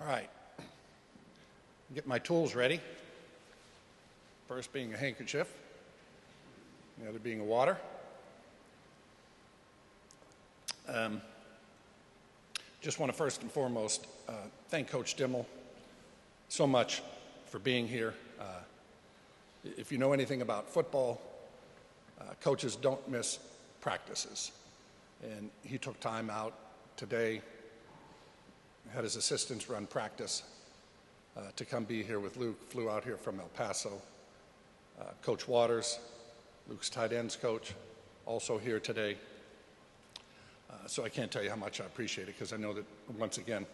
All right. Get my tools ready. First being a handkerchief, the other being a water. Just want to first and foremost thank Coach Dimmel so much for being here. If you know anything about football, coaches don't miss practices. And he took time out today, had his assistants run practice to come be here with Luke, flew out here from El Paso. Coach Waters, Luke's tight ends coach, also here today. So I can't tell you how much I appreciate it because I know that, once again,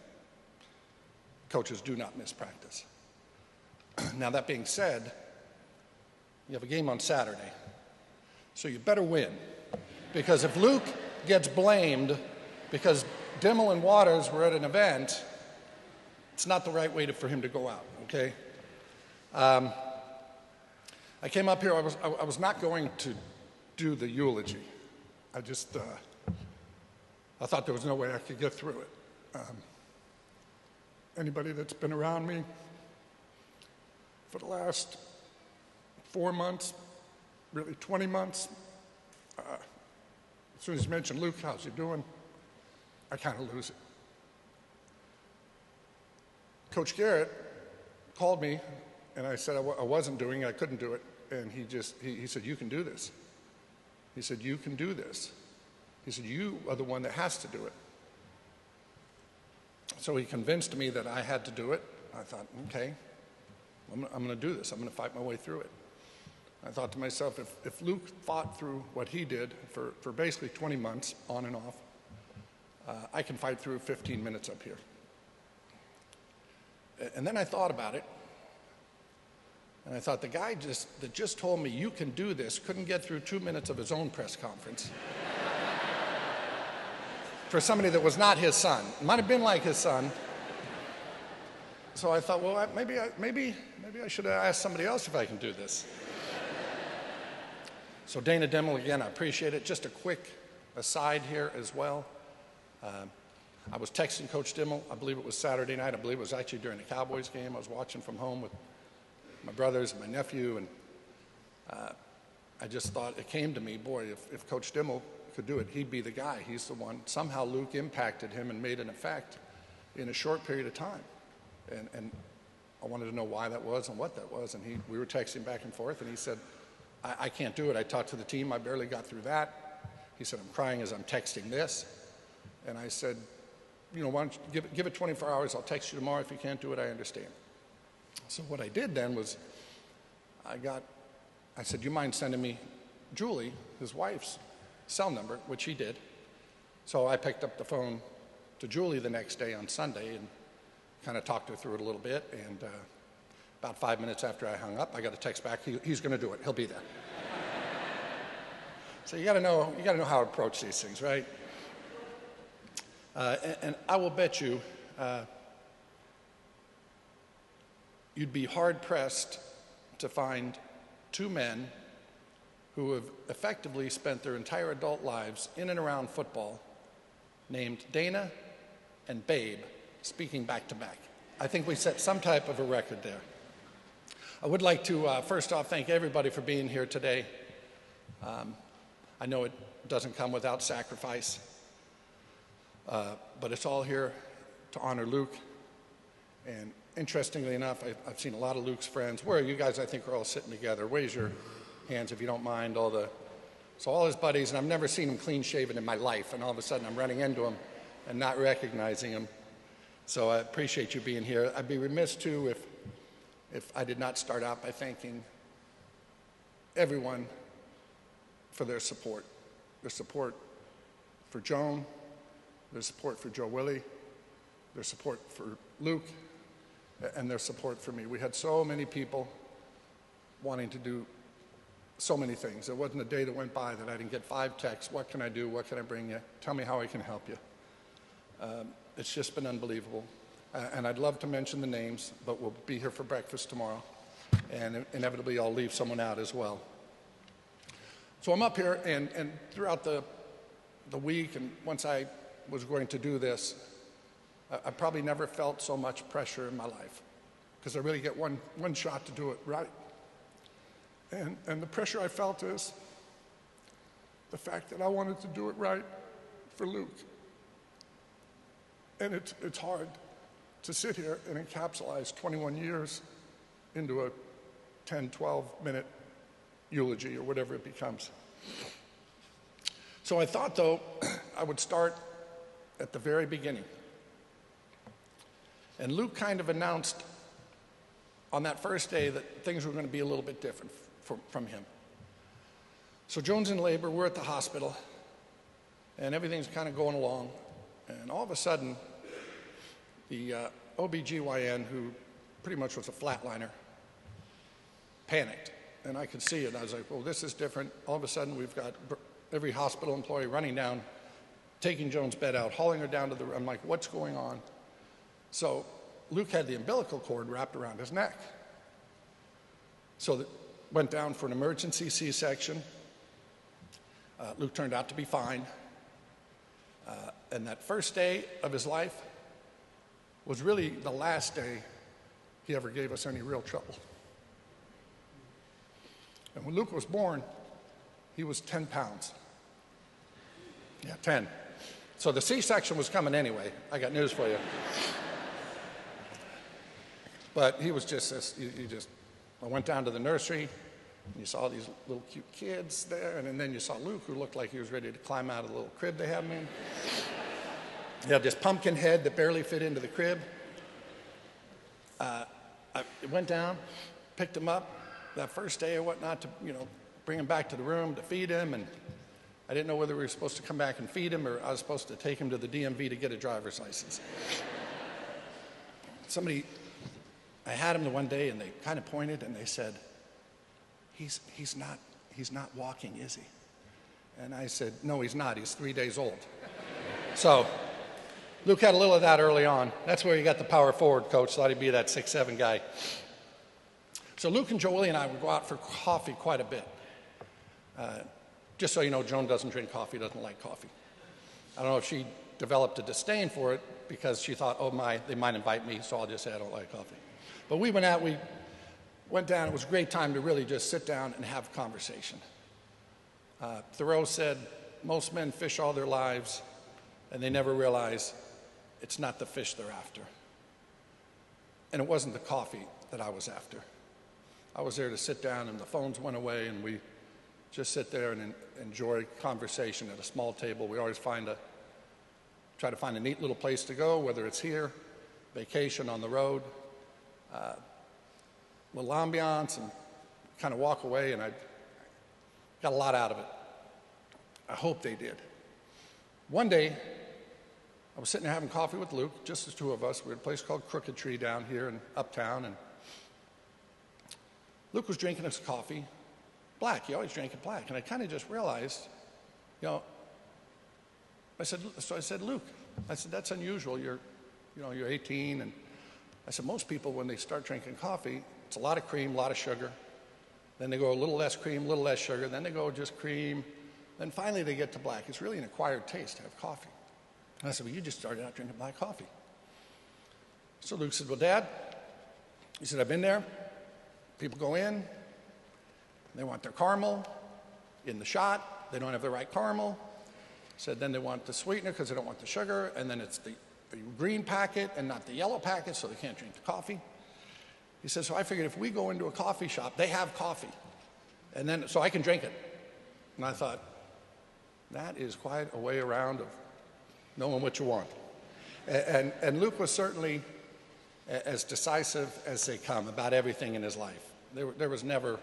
coaches do not miss practice. Now, that being said, you have a game on Saturday, so you better win. Because if Luke gets blamed because Dimmel and Waters were at an event, it's not the right way for him to go out, okay? I came up here, I was not going to do the eulogy. I thought there was no way I could get through it. Anybody that's been around me for the last 4 months, really 20 months, as soon as you mention Luke, how's he doing? I kind of lose it. Coach Garrett called me, and I said I wasn't doing it, I couldn't do it, and he said, you can do this. He said, you can do this. He said, you are the one that has to do it. So he convinced me that I had to do it. I thought, okay, I'm going to do this. I'm going to fight my way through it. I thought to myself, if Luke fought through what he did for basically 20 months, on and off, I can fight through 15 minutes up here. And then I thought about it, and I thought the guy that just told me you can do this couldn't get through 2 minutes of his own press conference. For somebody that was not his son. It might have been like his son. So I thought, well, maybe I should have asked somebody else if I can do this. So Dana Dimmel, again, I appreciate it. Just a quick aside here as well. I was texting Coach Dimmel, I believe it was Saturday night. I believe it was actually during the Cowboys game. I was watching from home with my brothers and my nephew, and I just thought, it came to me, boy, if Coach Dimmel could do it, he'd be the guy. He's the one. Somehow Luke impacted him and made an effect in a short period of time. And I wanted to know why that was and what that was. And we were texting back and forth, and he said, I can't do it. I talked to the team. I barely got through that. He said, I'm crying as I'm texting this. And I said, you know, why don't you give it 24 hours. I'll text you tomorrow. If you can't do it, I understand. So what I did then was I said, do you mind sending me Julie, his wife's cell number, which he did. So I picked up the phone to Julie the next day on Sunday and kind of talked her through it a little bit. And about 5 minutes after I hung up, I got a text back. He's going to do it. He'll be there. So you got to know how to approach these things, right? And I will bet you, you'd be hard pressed to find two men who have effectively spent their entire adult lives in and around football, named Dana and Babe, speaking back to back. I think we set some type of a record there. I would like to, first off, thank everybody for being here today. I know it doesn't come without sacrifice, but it's all here to honor Luke. And interestingly enough, I've seen a lot of Luke's friends. Where are you guys? I think are all sitting together. Raise your hands if you don't mind. So all his buddies, and I've never seen him clean shaven in my life, and all of a sudden I'm running into him and not recognizing him. So I appreciate you being here. I'd be remiss too if I did not start out by thanking everyone for their support for Joan, their support for Joe Willie, their support for Luke, and their support for me. We had so many people wanting to do so many things. There wasn't a day that went by that I didn't get 5 texts. What can I do? What can I bring you? Tell me how I can help you. It's just been unbelievable. And I'd love to mention the names, but we'll be here for breakfast tomorrow. And inevitably, I'll leave someone out as well. So I'm up here, and throughout the week, and once I was going to do this, I probably never felt so much pressure in my life, because I really get one shot to do it right. And the pressure I felt is the fact that I wanted to do it right for Luke. And it's hard to sit here and encapsulate 21 years into a 10, 12-minute eulogy or whatever it becomes. So I thought, though, I would start at the very beginning. And Luke kind of announced on that first day that things were going to be a little bit different from him. So Joan's in labor, we're at the hospital, and everything's kind of going along. And all of a sudden, the OBGYN, who pretty much was a flatliner, panicked. And I could see it. I was like, well, this is different. All of a sudden, we've got every hospital employee running down, taking Joan's bed out, hauling her down to the room. I'm like, what's going on? So Luke had the umbilical cord wrapped around his neck. So that went down for an emergency C-section. Luke turned out to be fine. And that first day of his life was really the last day he ever gave us any real trouble. And when Luke was born, he was 10 pounds. Yeah, 10. So the C-section was coming anyway. I got news for you. But he was just this, I went down to the nursery, and you saw these little cute kids there, and then you saw Luke, who looked like he was ready to climb out of the little crib they have him in. He had this pumpkin head that barely fit into the crib. I went down, picked him up that first day or whatnot to, bring him back to the room to feed him, and I didn't know whether we were supposed to come back and feed him or I was supposed to take him to the DMV to get a driver's license. I had him the one day, and they kind of pointed, and they said, he's not walking, is he? And I said, no, he's not. He's 3 days old. So Luke had a little of that early on. That's where he got the power forward coach, thought he'd be that 6'7" guy. So Luke and Jolie and I would go out for coffee quite a bit. Just so you know, Joan doesn't drink coffee, doesn't like coffee. I don't know if she developed a disdain for it because she thought, they might invite me, so I'll just say I don't like coffee. But we went out, we went down. It was a great time to really just sit down and have a conversation. Thoreau said, most men fish all their lives, and they never realize it's not the fish they're after. And it wasn't the coffee that I was after. I was there to sit down, and the phones went away, and we just sit there and enjoy conversation at a small table. We always try to find a neat little place to go, whether it's here, vacation, on the road, little ambiance, and kind of walk away, and I got a lot out of it. I hope they did. One day, I was sitting there having coffee with Luke, just the two of us. We were at a place called Crooked Tree down here in Uptown, and Luke was drinking his coffee black. He always drank it black. And I kind of just realized, I said, Luke, that's unusual. You're 18. And I said, most people, when they start drinking coffee, it's a lot of cream, a lot of sugar. Then they go a little less cream, a little less sugar. Then they go just cream. Then finally they get to black. It's really an acquired taste to have coffee. And I said, well, you just started out drinking black coffee. So Luke said, well, Dad, he said, I've been there. People go in, they want their caramel in the shot. They don't have the right caramel. Said then they want the sweetener because they don't want the sugar, and then it's the green packet and not the yellow packet, so they can't drink the coffee. He said, so I figured if we go into a coffee shop, they have coffee, and then so I can drink it. And I thought, that is quite a way around of knowing what you want. And Luke was certainly as decisive as they come about everything in his life. There was never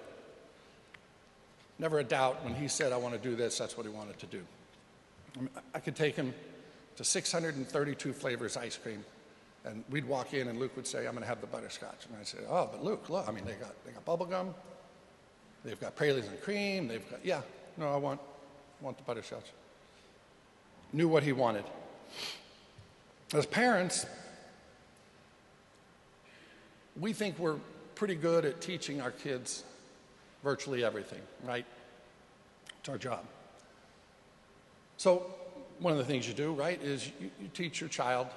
a doubt when he said, I want to do this, that's what he wanted to do. I could take him to 632 flavors ice cream, and we'd walk in and Luke would say, I'm going to have the butterscotch. And I'd say, oh, but Luke, look, they got bubble gum, they've got pralines and cream, I want the butterscotch. Knew what he wanted. As parents, we think we're pretty good at teaching our kids virtually everything, right? It's our job. So one of the things you do, right, is you teach your child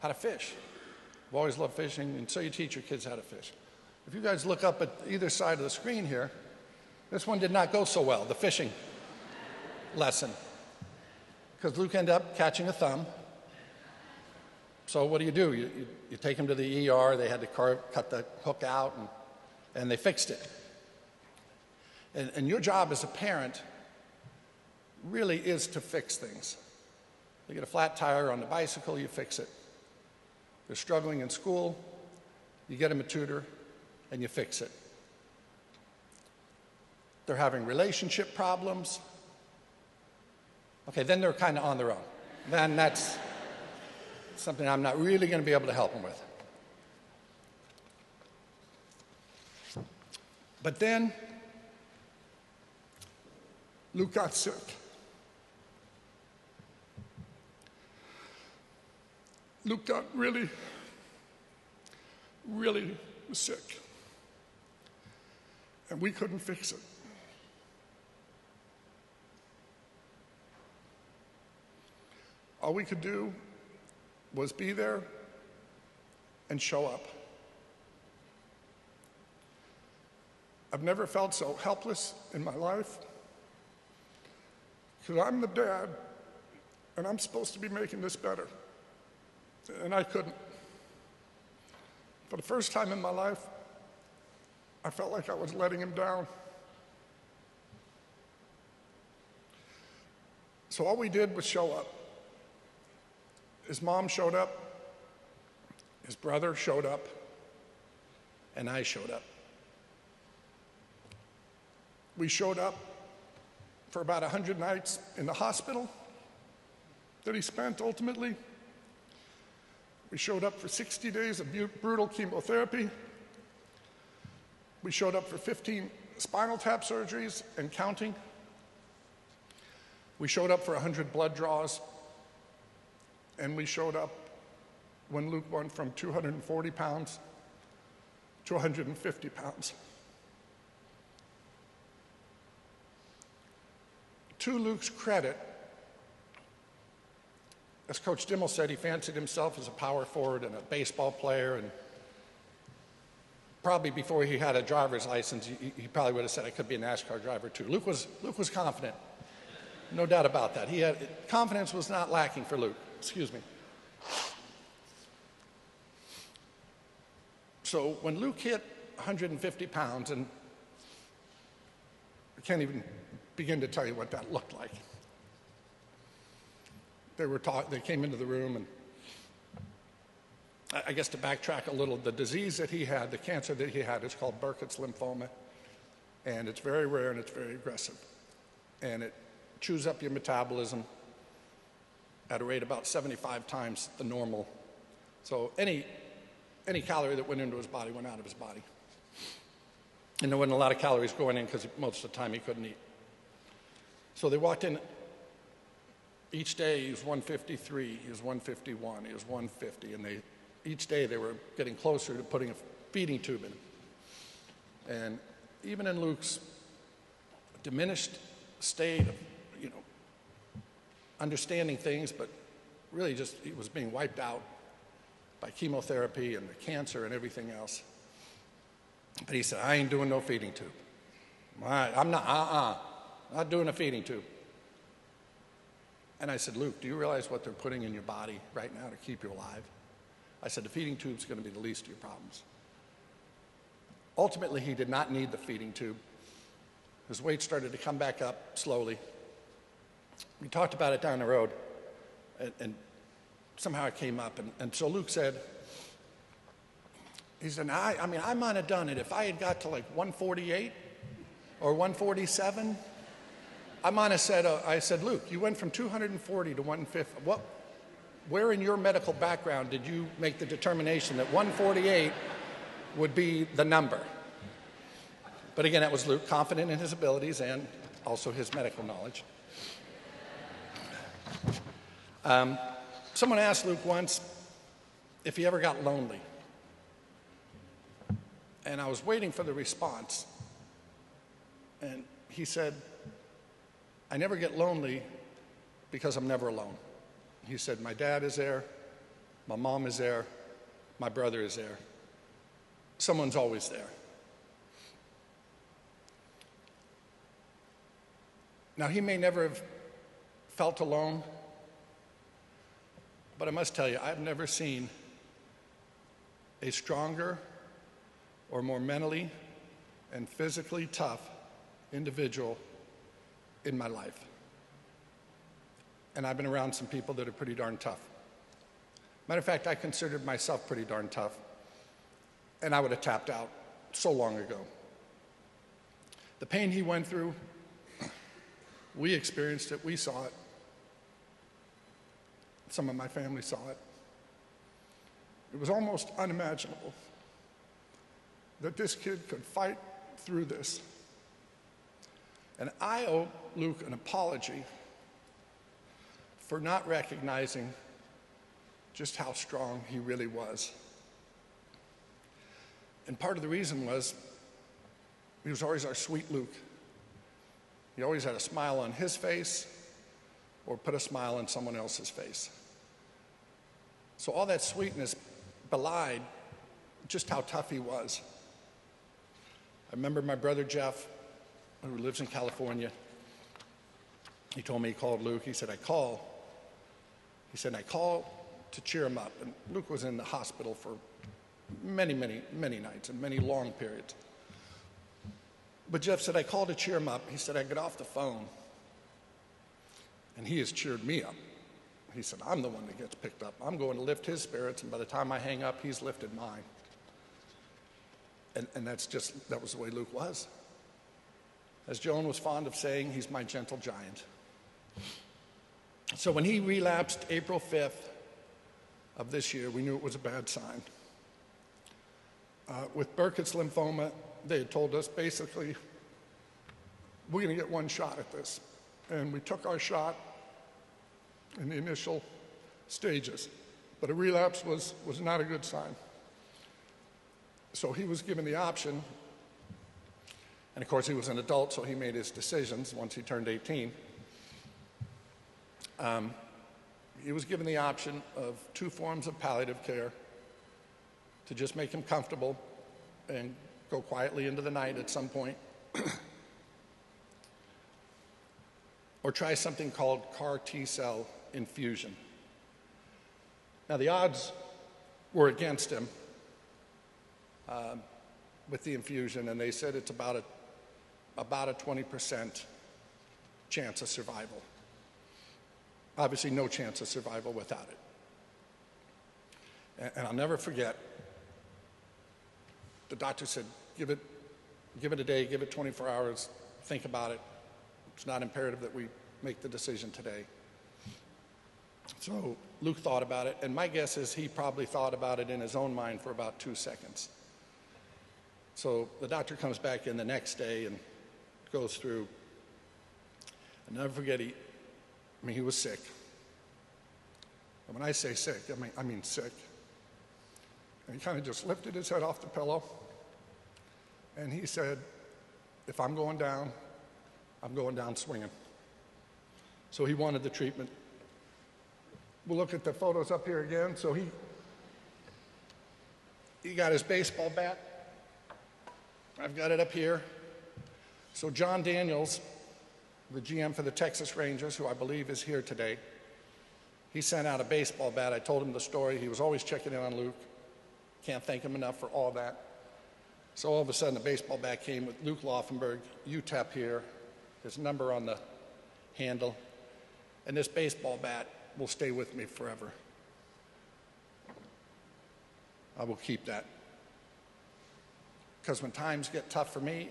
how to fish. I've always loved fishing, and so you teach your kids how to fish. If you guys look up at either side of the screen here, this one did not go so well, the fishing lesson, because Luke ended up catching a thumb. So what do? You take him to the ER. They had to cut the hook out, and they fixed it. And your job as a parent really is to fix things. They get a flat tire on the bicycle, you fix it. They're struggling in school, you get them a tutor, and you fix it. They're having relationship problems. Okay, then they're kind of on their own. Then that's something I'm not really going to be able to help them with. But then Luke got sick. Luke got really, really sick. And we couldn't fix it. All we could do was be there and show up. I've never felt so helpless in my life, because I'm the dad, and I'm supposed to be making this better, and I couldn't. For the first time in my life, I felt like I was letting him down. So all we did was show up. His mom showed up, his brother showed up, and I showed up. We showed up for about 100 nights in the hospital that he spent ultimately. We showed up for 60 days of brutal chemotherapy. We showed up for 15 spinal tap surgeries and counting. We showed up for 100 blood draws. And we showed up when Luke went from 240 pounds to 150 pounds. To Luke's credit, as Coach Dimmel said, he fancied himself as a power forward and a baseball player, and probably before he had a driver's license, he probably would have said, I could be a NASCAR driver too. Luke was confident, no doubt about that. Confidence was not lacking for Luke. Excuse me. So when Luke hit 150 pounds, and I can't even begin to tell you what that looked like. They came into the room, and I guess to backtrack a little, the disease that he had, the cancer that he had, is called Burkitt's lymphoma, and it's very rare and it's very aggressive, and it chews up your metabolism at a rate about 75 times the normal. So any calorie that went into his body went out of his body. And there wasn't a lot of calories going in because most of the time he couldn't eat. So they walked in each day, he was 153, he was 151, he was 150, and each day they were getting closer to putting a feeding tube in him. And even in Luke's diminished state of, understanding things, but really just he was being wiped out by chemotherapy and the cancer and everything else. But he said, I ain't doing no feeding tube. I'm not doing a feeding tube. And I said, Luke, do you realize what they're putting in your body right now to keep you alive? I said, the feeding tube's going to be the least of your problems. Ultimately, he did not need the feeding tube. His weight started to come back up slowly. We talked about it down the road, and somehow it came up. And so Luke said, I might have done it if I had got to like 148 or 147. I might have said, I said, Luke, you went from 240 to 150. Where in your medical background did you make the determination that 148 would be the number? But again, that was Luke, confident in his abilities and also his medical knowledge. Someone asked Luke once if he ever got lonely. And I was waiting for the response. And he said, I never get lonely because I'm never alone. He said, my dad is there, My mom is there. My brother is there. Someone's always there. Now, he may never have felt alone, but I must tell you, I've never seen a stronger or more mentally and physically tough individual in my life. And I've been around some people that are pretty darn tough. Matter of fact, I considered myself pretty darn tough, and I would have tapped out so long ago. The pain he went through, we experienced it, we saw it. Some of my family saw it. It was almost unimaginable that this kid could fight through this. And I owe Luke an apology for not recognizing just how strong he really was. And part of the reason was he was always our sweet Luke. He always had a smile on his face or put a smile on someone else's face. So all that sweetness belied just how tough he was. I remember my brother Jeff, who lives in California. He told me he called Luke. He said, I call to cheer him up. And Luke was in the hospital for many, many, many nights and many long periods. But Jeff said, I called to cheer him up. He said, I get off the phone, and he has cheered me up. He said, I'm the one that gets picked up. I'm going to lift his spirits, and by the time I hang up, he's lifted mine. And that was the way Luke was. As Joan was fond of saying, he's my gentle giant. So when he relapsed April 5th of this year, we knew it was a bad sign. With Burkitt's lymphoma, they had told us basically, we're going to get one shot at this. And we took our shot in the initial stages. But a relapse was not a good sign. So he was given the option, and of course he was an adult, so he made his decisions once he turned 18. He was given the option of 2 forms of palliative care to just make him comfortable and go quietly into the night at some point, or try something called CAR T-cell infusion. Now the odds were against him with the infusion, and they said it's about a 20% chance of survival. Obviously no chance of survival without it. And I'll never forget, the doctor said, give it a day, give it 24 hours, think about it. It's not imperative that we make the decision today. So Luke thought about it, and my guess is he probably thought about it in his own mind for about 2 seconds. So the doctor comes back in the next day and goes through. I'll never forget, he was sick. And when I say sick, I mean sick. And he kind of just lifted his head off the pillow, and he said, if I'm going down, I'm going down swinging. So he wanted the treatment. We'll look at the photos up here again. So he got his baseball bat. I've got it up here. So John Daniels, the GM for the Texas Rangers, who I believe is here today, he sent out a baseball bat. I told him the story. He was always checking in on Luke. Can't thank him enough for all that. So all of a sudden, the baseball bat came with Luke Laufenberg, UTEP here, his number on the handle. And this baseball bat will stay with me forever. I will keep that. Because when times get tough for me,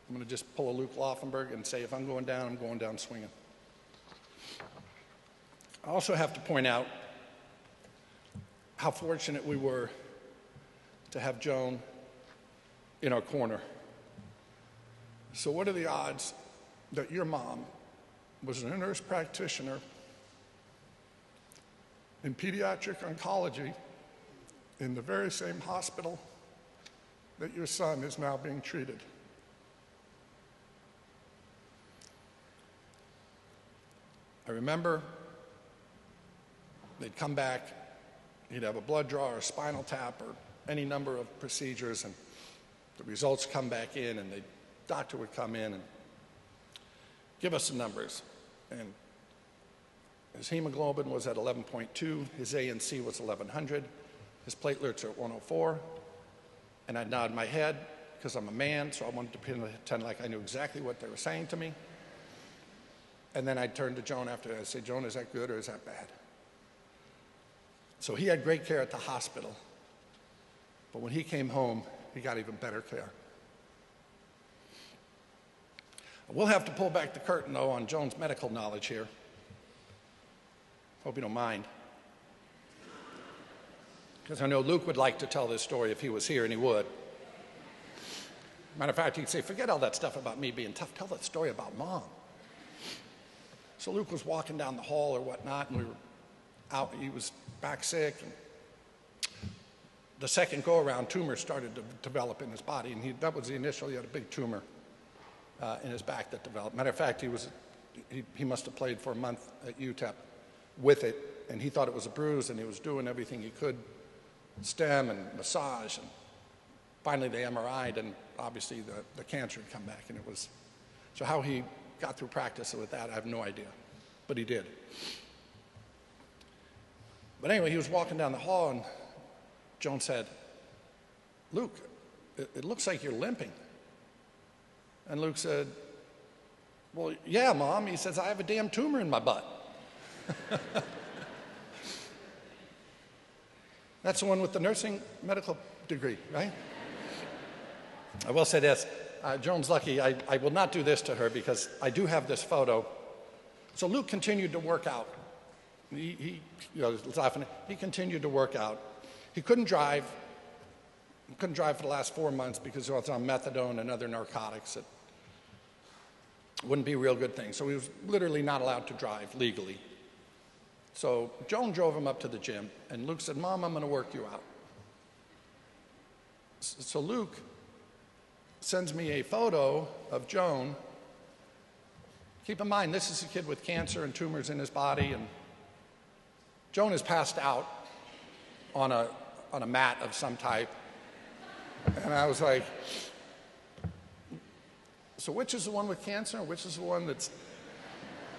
I'm going to just pull a Luke Laufenberg and say, if I'm going down swinging. I also have to point out how fortunate we were to have Joan in our corner. So what are the odds that your mom was a nurse practitioner in pediatric oncology in the very same hospital that your son is now being treated? I remember they'd come back he'd have a blood draw or a spinal tap or any number of procedures, and the results come back in, and the doctor would come in and give us the numbers. And his hemoglobin was at 11.2, his ANC was 1100, his platelets are at 104, and I'd nod my head because I'm a man, so I wanted to pretend like I knew exactly what they were saying to me. And then I'd turn to Joan after that. I'd say, Joan, is that good or is that bad? So he had great care at the hospital, but when he came home, he got even better care. We'll have to pull back the curtain, though, on Joan's medical knowledge here. Hope you don't mind. Because I know Luke would like to tell this story if he was here, and he would. Matter of fact, he'd say, forget all that stuff about me being tough. Tell that story about Mom. So Luke was walking down the hall or whatnot, and we were out. He was back sick. And the second go-around, tumors started to develop in his body, and that was the initial. He had a big tumor in his back that developed. Matter of fact, he must have played for a month at UTEP with it, and he thought it was a bruise, and he was doing everything he could, stem and massage, and finally they MRI'd, and obviously the cancer had come back, and it was, so how he got through practice with that, I have no idea, but he did. But anyway, he was walking down the hall, and Joan said, Luke, it looks like you're limping. And Luke said, well, yeah, Mom. He says, I have a damn tumor in my butt. That's the one with the nursing medical degree, right? I will say this, Joan's lucky. I will not do this to her because I do have this photo. So Luke continued to work out. He laughing. He continued to work out. He couldn't drive. He couldn't drive for the last 4 months because he was on methadone and other narcotics that wouldn't be a real good thing. So he was literally not allowed to drive legally. So Joan drove him up to the gym, and Luke said, Mom, I'm going to work you out. So Luke sends me a photo of Joan. Keep in mind, this is a kid with cancer and tumors in his body, and Joan is passed out on a mat of some type. And I was like, so which is the one with cancer, and which is the one that's...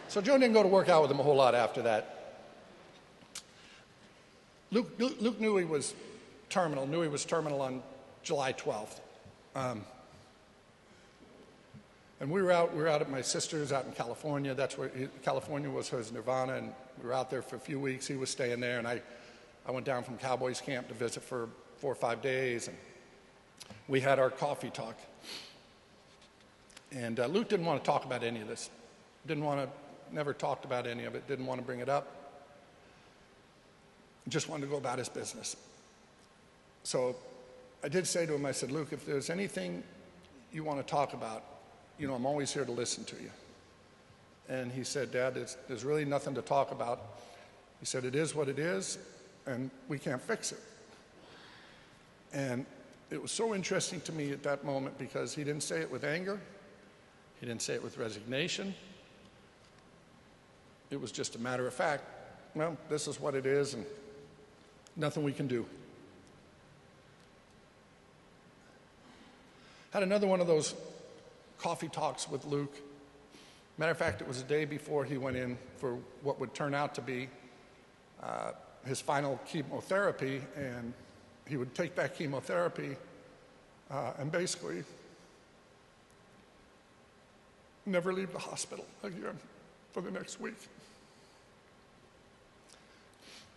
So Joan didn't go to work out with him a whole lot after that. Luke knew he was terminal on July 12th. And we were out at my sister's out in California. That's where California was his nirvana, and we were out there for a few weeks. He was staying there, and I went down from Cowboys camp to visit for 4 or 5 days, and we had our coffee talk. And Luke didn't want to talk about any of this. Never talked about any of it, didn't want to bring it up. Just wanted to go about his business. So I did say to him, I said, Luke, if there's anything you want to talk about, I'm always here to listen to you. And he said, Dad, there's really nothing to talk about. He said, it is what it is, and we can't fix it. And it was so interesting to me at that moment because he didn't say it with anger. He didn't say it with resignation. It was just a matter of fact, well, this is what it is, and nothing we can do. Had another one of those coffee talks with Luke. Matter of fact, it was the day before he went in for what would turn out to be his final chemotherapy, and he would take that chemotherapy and basically never leave the hospital again for the next week.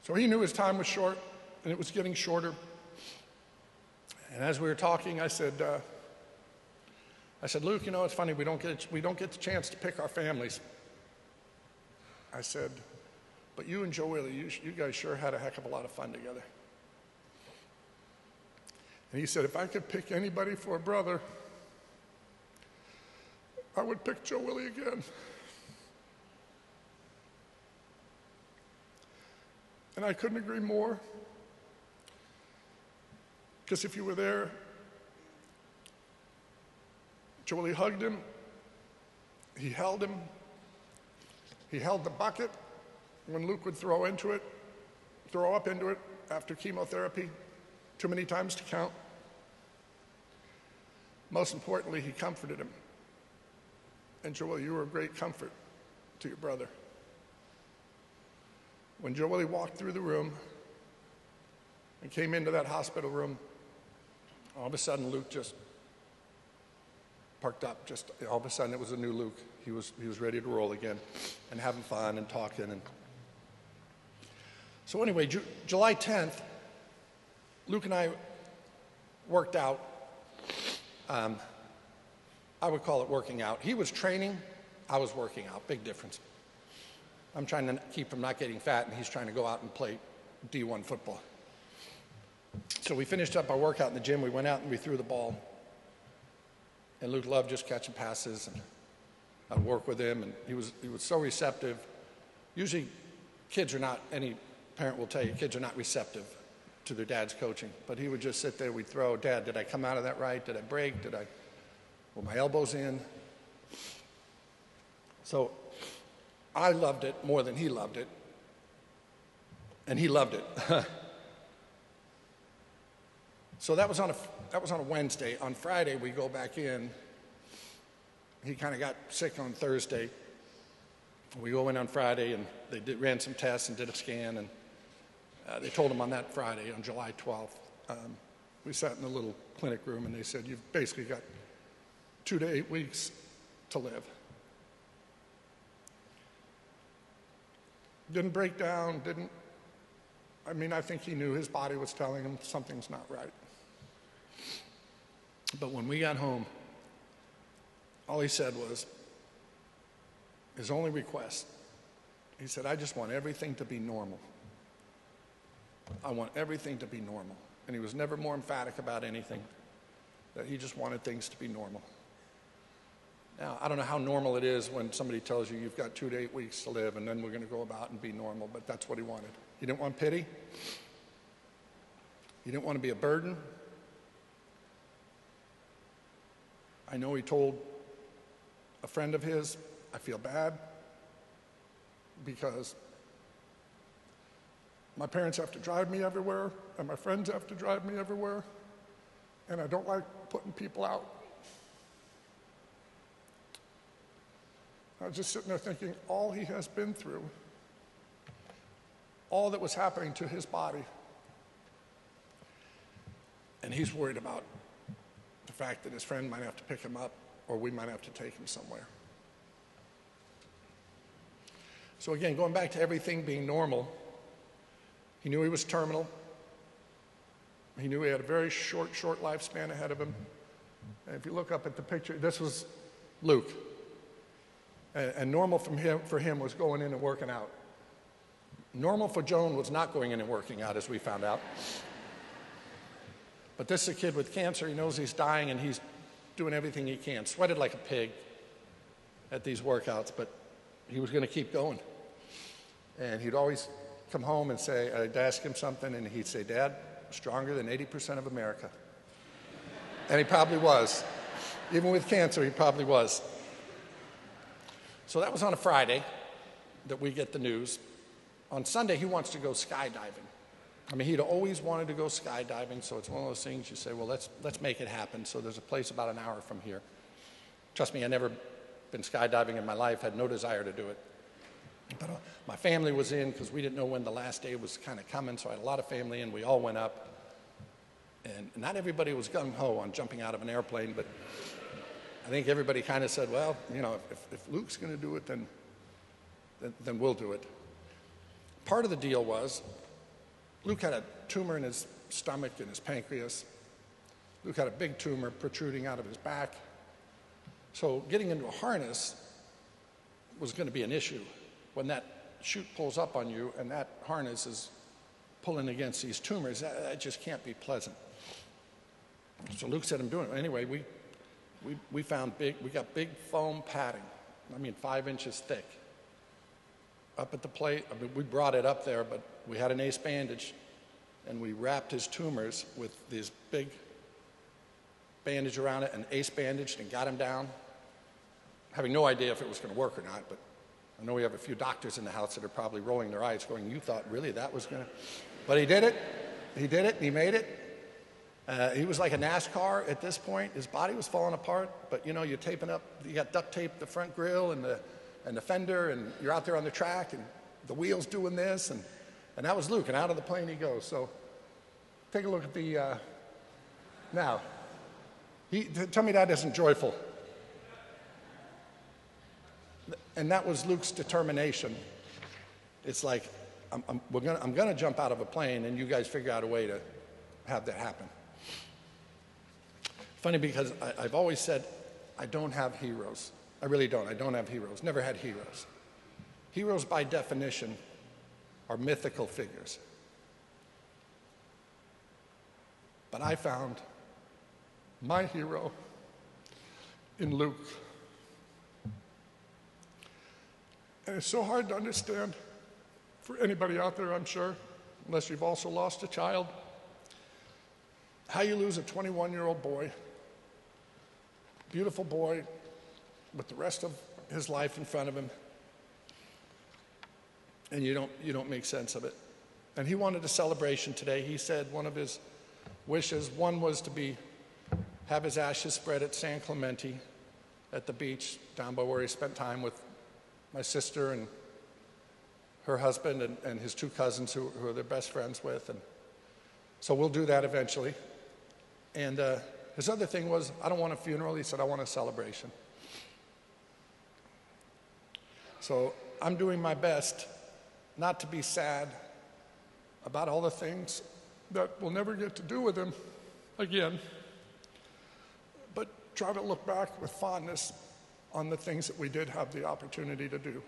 So he knew his time was short, and it was getting shorter. And as we were talking, I said, Luke, it's funny, we don't get the chance to pick our families. I said, but you and Joe Willie, you guys sure had a heck of a lot of fun together. And he said, if I could pick anybody for a brother, I would pick Joe Willie again. And I couldn't agree more, because if you were there, Joe Willie hugged him, he held the bucket when Luke would throw into it, throw up into it after chemotherapy, too many times to count. Most importantly, he comforted him. And Joel, you were a great comfort to your brother. When Joel walked through the room and came into that hospital room, all of a sudden Luke just perked up. Just all of a sudden it was a new Luke. He was ready to roll again and having fun and talking. And so anyway, July 10th, Luke and I worked out. I would call it working out. He was training, I was working out. Big difference. I'm trying to keep him not getting fat, and he's trying to go out and play D1 football. So we finished up our workout in the gym. We went out and we threw the ball. And Luke loved just catching passes, and I'd work with him, and he was so receptive. Usually kids are not, any parent will tell you, kids are not receptive to their dad's coaching. But he would just sit there, we'd throw, Dad, did I come out of that right? Did I break? Were my elbows in? So I loved it more than he loved it. And he loved it. So that was on a Wednesday. On Friday, we go back in. He kind of got sick on Thursday. We go in on Friday, and they ran some tests and did a scan, and they told him on that Friday, on July 12th, we sat in the little clinic room, and they said, you've basically got 2 to 8 weeks to live. Didn't break down, I think he knew his body was telling him something's not right. But when we got home, all he said was, his only request, he said, I just want everything to be normal. I want everything to be normal. And he was never more emphatic about anything, that he just wanted things to be normal. Now, I don't know how normal it is when somebody tells you you've got 2 to 8 weeks to live and then we're going to go about and be normal, but that's what he wanted. He didn't want pity. He didn't want to be a burden. I know he told a friend of his, I feel bad because my parents have to drive me everywhere and my friends have to drive me everywhere, and I don't like putting people out. I was just sitting there thinking, all he has been through, all that was happening to his body, and he's worried about the fact that his friend might have to pick him up or we might have to take him somewhere. So again, going back to everything being normal, he knew he was terminal. He knew he had a very short lifespan ahead of him. And if you look up at the picture, this was Luke. And normal for him was going in and working out. Normal for Joan was not going in and working out, as we found out. But this is a kid with cancer. He knows he's dying, and he's doing everything he can. Sweated like a pig at these workouts, but he was going to keep going. And he'd always come home and say, I'd ask him something, and he'd say, Dad, stronger than 80% of America. And he probably was. Even with cancer, he probably was. So that was on a Friday that we get the news. On Sunday, he wants to go skydiving. I mean, he'd always wanted to go skydiving, so it's one of those things you say, well, let's make it happen. So there's a place about an hour from here. Trust me, I'd never been skydiving in my life, had no desire to do it. But my family was in because we didn't know when the last day was kind of coming, so I had a lot of family in. We all went up. And not everybody was gung-ho on jumping out of an airplane, but I think everybody kind of said, well, you know, if Luke's going to do it, then we'll do it. Part of the deal was Luke had a tumor in his stomach and his pancreas. Luke had a big tumor protruding out of his back. So getting into a harness was going to be an issue. When that chute pulls up on you and that harness is pulling against these tumors, that just can't be pleasant. So Luke said, I'm doing it. Anyway, we got big foam padding, 5 inches thick, up at the plate. We brought it up there, but we had an ace bandage, and we wrapped his tumors with this big bandage around it and ace bandaged and got him down, having no idea if it was going to work or not, but I know we have a few doctors in the house that are probably rolling their eyes going, you thought really that was going to... But he did it. He did it, and he made it. He was like a NASCAR at this point. His body was falling apart, but you're taping up, you got duct tape the front grille and the fender, and you're out there on the track, and the wheel's doing this, and that was Luke, and out of the plane he goes. So take a look at the, now, tell me that isn't joyful. And that was Luke's determination. It's like, I'm going to jump out of a plane, and you guys figure out a way to have that happen. Funny, because I've always said I don't have heroes. I really don't. I don't have heroes. Never had heroes. Heroes, by definition, are mythical figures. But I found my hero in Luke. And it's so hard to understand for anybody out there, I'm sure, unless you've also lost a child, how you lose a 21-year-old boy, beautiful boy, with the rest of his life in front of him, and you don't make sense of it. And he wanted a celebration today. He said one of his wishes, one was to have his ashes spread at San Clemente at the beach down by where he spent time with my sister and her husband and his two cousins who are their best friends with. And so we'll do that eventually. And his other thing was, I don't want a funeral. He said, I want a celebration. So I'm doing my best not to be sad about all the things that we'll never get to do with him again, but try to look back with fondness on the things that we did have the opportunity to do.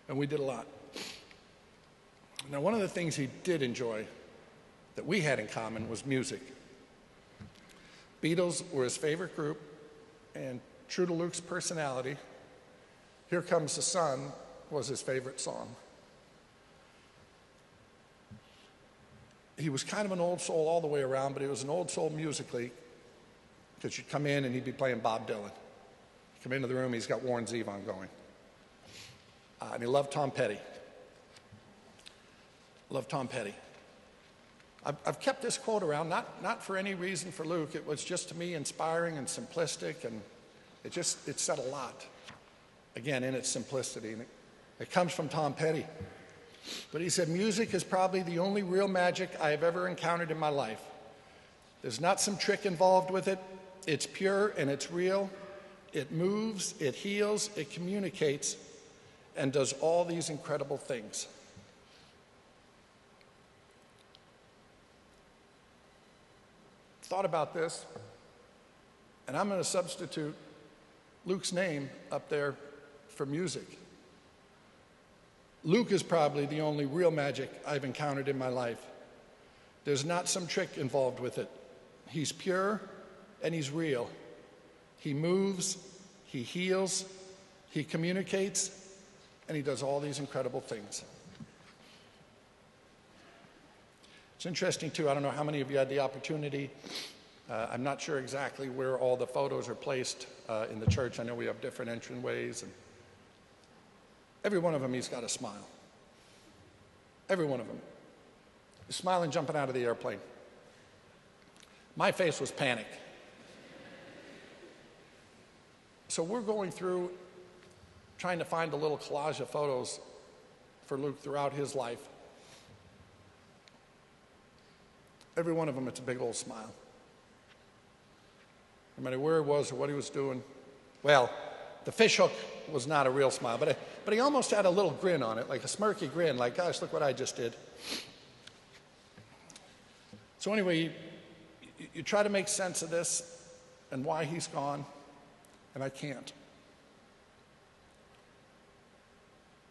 And we did a lot. Now, one of the things he did enjoy that we had in common was music. Beatles were his favorite group, and true to Luke's personality, Here Comes the Sun was his favorite song. He was kind of an old soul all the way around, but he was an old soul musically, because you'd come in and he'd be playing Bob Dylan. Come into the room, he's got Warren Zevon going. And he loved Tom Petty. Loved Tom Petty. I've kept this quote around, not for any reason for Luke. It was just, to me, inspiring and simplistic, and it said a lot, again, in its simplicity. And it comes from Tom Petty. But he said, music is probably the only real magic I have ever encountered in my life. There's not some trick involved with it. It's pure and it's real. It moves, it heals, it communicates, and does all these incredible things. Thought about this, and I'm going to substitute Luke's name up there for music. Luke is probably the only real magic I've encountered in my life. There's not some trick involved with it. He's pure and he's real. He moves, he heals, he communicates, and he does all these incredible things. It's interesting, too. I don't know how many of you had the opportunity. I'm not sure exactly where all the photos are placed in the church. I know we have different entryways. And every one of them, he's got a smile. Every one of them. He's smiling, jumping out of the airplane. My face was panic. So we're going through trying to find a little collage of photos for Luke throughout his life. Every one of them, it's a big old smile. No matter where he was or what he was doing. Well, the fishhook was not a real smile, but he almost had a little grin on it, like a smirky grin, like, gosh, look what I just did. So anyway, you try to make sense of this and why he's gone, and I can't.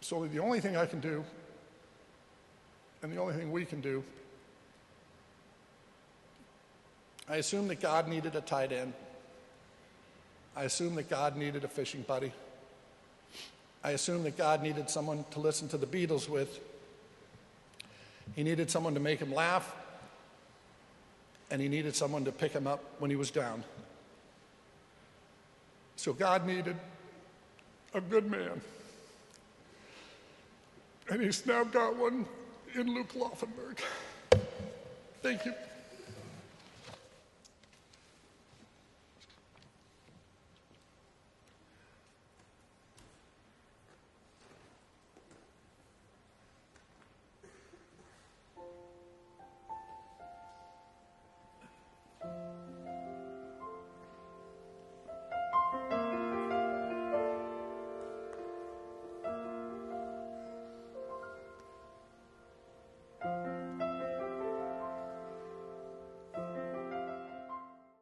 So the only thing I can do, and the only thing we can do, I assume that God needed a tight end. I assume that God needed a fishing buddy. I assume that God needed someone to listen to the Beatles with. He needed someone to make him laugh, and he needed someone to pick him up when he was down. So God needed a good man and he's now got one in Luke Laufenberg. Thank you.